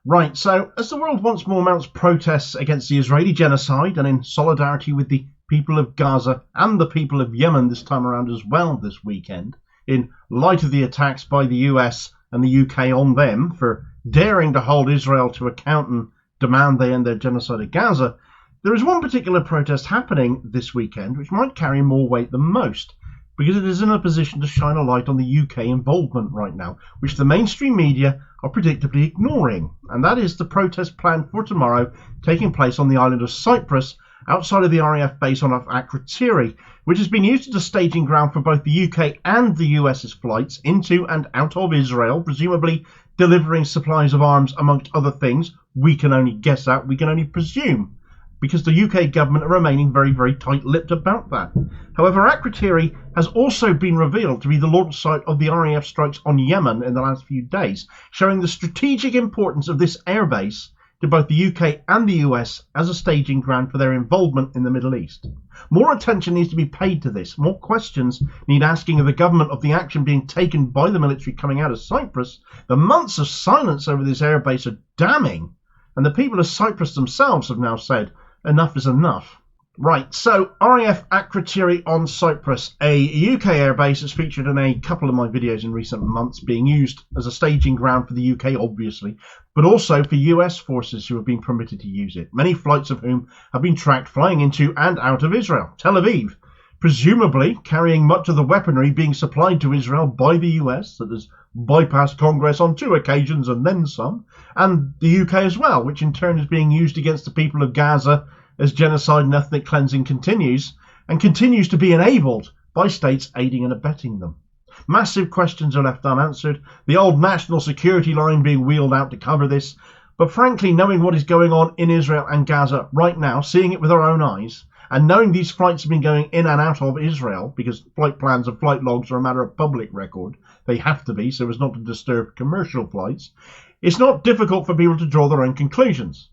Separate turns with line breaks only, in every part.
Right, so as the world once more mounts protests against the Israeli genocide and in solidarity with the people of Gaza and the people of Yemen this time around as well this weekend, in light of the attacks by the US and the UK on them for daring to hold Israel to account and demand they end their genocide at Gaza, there is one particular protest happening this weekend which might carry more weight than most, because it is in a position to shine a light on the UK involvement right now, which the mainstream media are predictably ignoring, and that is the protest planned for tomorrow taking place on the island of Cyprus, outside of the RAF base on Akrotiri, which has been used as a staging ground for both the UK and the US's flights into and out of Israel, presumably delivering supplies of arms amongst other things. We can only guess at, we can only presume, because the UK government are remaining very, very tight-lipped about that. However, Akrotiri has also been revealed to be the launch site of the RAF strikes on Yemen in the last few days, showing the strategic importance of this airbase to both the UK and the US as a staging ground for their involvement in the Middle East. More attention needs to be paid to this. More questions need asking of the government of the action being taken by the military coming out of Cyprus. The months of silence over this airbase are damning, and the people of Cyprus themselves have now said, enough is enough. Right, so RAF Akrotiri on Cyprus, a UK airbase that's featured in a couple of my videos in recent months, being used as a staging ground for the UK, obviously, but also for US forces who have been permitted to use it, many flights of whom have been tracked flying into and out of Israel, Tel Aviv, presumably carrying much of the weaponry being supplied to Israel by the US that has bypassed Congress on 2 occasions and then some, and the UK as well, which in turn is being used against the people of Gaza as genocide and ethnic cleansing continues, and continues to be enabled by states aiding and abetting them. Massive questions are left unanswered, the old national security line being wheeled out to cover this, but frankly, knowing what is going on in Israel and Gaza right now, seeing it with our own eyes, and knowing these flights have been going in and out of Israel, because flight plans and flight logs are a matter of public record, they have to be so as not to disturb commercial flights, it's not difficult for people to draw their own conclusions.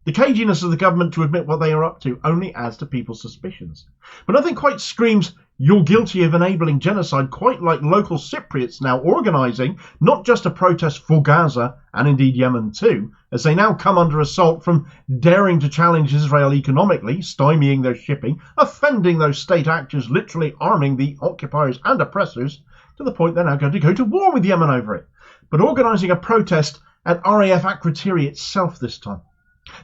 The caginess of the government to admit what they are up to only adds to people's suspicions. But nothing quite screams, you're guilty of enabling genocide, quite like local Cypriots now organising not just a protest for Gaza, and indeed Yemen too, as they now come under assault from daring to challenge Israel economically, stymieing their shipping, offending those state actors, literally arming the occupiers and oppressors, to the point they're now going to go to war with Yemen over it, but organising a protest at RAF Akrotiri itself this time.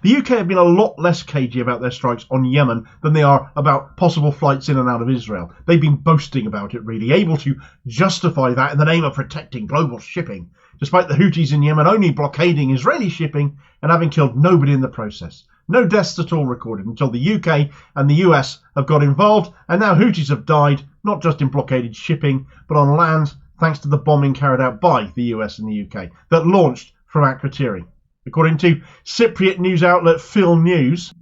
The UK have been a lot less cagey about their strikes on Yemen than they are about possible flights in and out of Israel. They've been boasting about it, really, able to justify that in the name of protecting global shipping, despite the Houthis in Yemen only blockading Israeli shipping and having killed nobody in the process. No deaths at all recorded until the UK and the US have got involved, and now Houthis have died, not just in blockaded shipping, but on land, thanks to the bombing carried out by the US and the UK that launched from Akrotiri. According to Cypriot news outlet Phil News,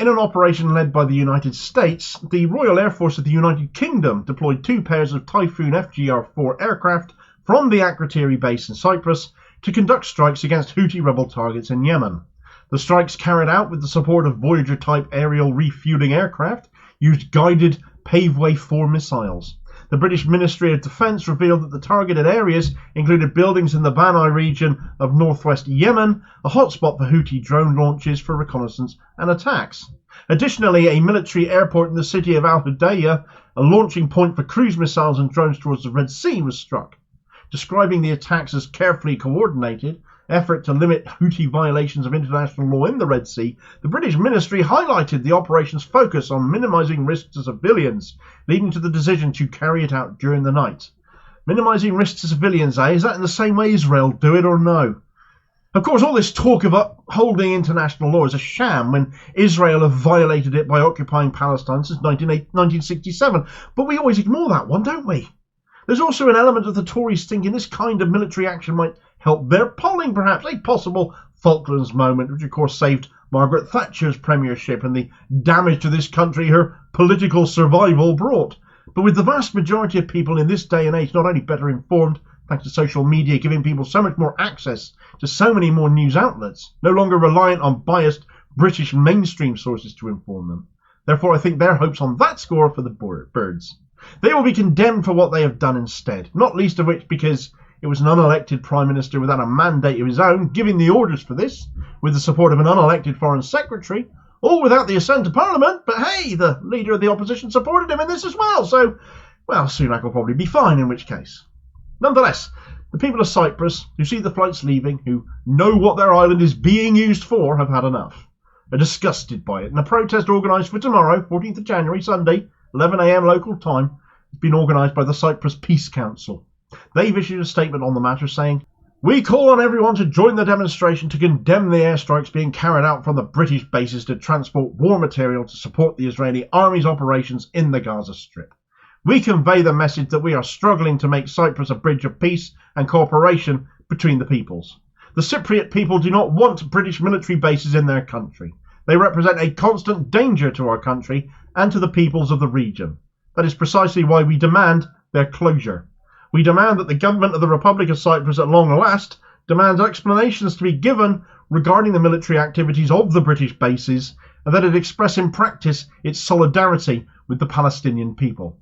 in an operation led by the United States, the Royal Air Force of the United Kingdom deployed 2 pairs of Typhoon FGR-4 aircraft from the Akrotiri base in Cyprus to conduct strikes against Houthi rebel targets in Yemen. The strikes, carried out with the support of Voyager-type aerial refueling aircraft, used guided Paveway 4 missiles. The British Ministry of Defence revealed that the targeted areas included buildings in the Banai region of northwest Yemen, a hotspot for Houthi drone launches for reconnaissance and attacks. Additionally, a military airport in the city of Al-Hudaydah, a launching point for cruise missiles and drones towards the Red Sea, was struck. Describing the attacks as carefully coordinated effort to limit Houthi violations of international law in the Red Sea, the British ministry highlighted the operation's focus on minimising risks to civilians, leading to the decision to carry it out during the night. Minimising risks to civilians, eh? Is that in the same way Israel do it or no? Of course, all this talk of upholding international law is a sham when Israel have violated it by occupying Palestine since 1967, but we always ignore that one, don't we? There's also an element of the Tories thinking this kind of military action might help their polling, perhaps, a possible Falklands moment, which of course saved Margaret Thatcher's premiership and the damage to this country her political survival brought. But with the vast majority of people in this day and age not only better informed, thanks to social media giving people so much more access to so many more news outlets, no longer reliant on biased British mainstream sources to inform them. Therefore, I think their hopes on that score for the birds. They will be condemned for what they have done instead, not least of which because It was an unelected Prime Minister without a mandate of his own giving the orders for this, with the support of an unelected Foreign Secretary, all without the assent of Parliament. But hey, the leader of the opposition supported him in this as well, so, well, Sunak will probably be fine in which case. Nonetheless, the people of Cyprus, who see the flights leaving, who know what their island is being used for, have had enough. They're disgusted by it, and a protest organised for tomorrow, 14th of January, Sunday, 11 a.m. local time, has been organised by the Cyprus Peace Council. They've issued a statement on the matter saying, "We call on everyone to join the demonstration to condemn the airstrikes being carried out from the British bases to transport war material to support the Israeli army's operations in the Gaza Strip. We convey the message that we are struggling to make Cyprus a bridge of peace and cooperation between the peoples. The Cypriot people do not want British military bases in their country. They represent a constant danger to our country and to the peoples of the region. That is precisely why we demand their closure. We demand that the government of the Republic of Cyprus at long last demands explanations to be given regarding the military activities of the British bases, and that it express in practice its solidarity with the Palestinian people.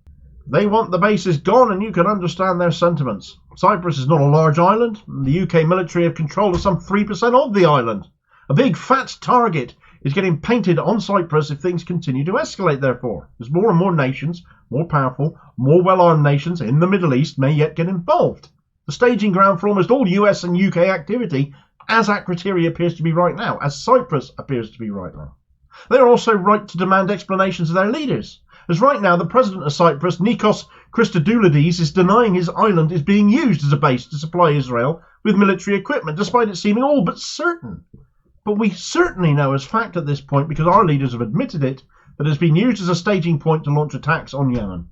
They want the bases gone, and you can understand their sentiments. Cyprus is not a large island, and the UK military have control of some 3% of the island. A big fat target is getting painted on Cyprus if things continue to escalate, therefore, as more and more nations, more powerful, more well-armed nations in the Middle East may yet get involved. The staging ground for almost all US and UK activity, as Akrotiri appears to be right now, as Cyprus appears to be right now. They are also right to demand explanations of their leaders, as right now the president of Cyprus, Nikos Christodoulides, is denying his island is being used as a base to supply Israel with military equipment, despite it seeming all but certain. But we certainly know as fact at this point, because our leaders have admitted it, that it has been used as a staging point to launch attacks on Yemen.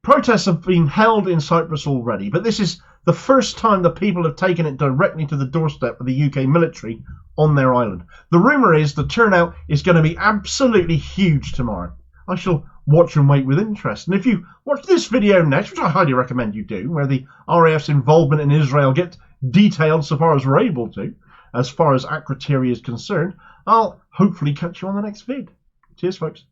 Protests have been held in Cyprus already, but this is the first time the people have taken it directly to the doorstep of the UK military on their island. The rumour is the turnout is going to be absolutely huge tomorrow. I shall watch and wait with interest. And if you watch this video next, which I highly recommend you do, where the RAF's involvement in Israel gets detailed so far as we're able to, as far as Akrotiri is concerned, I'll hopefully catch you on the next vid. Cheers, folks.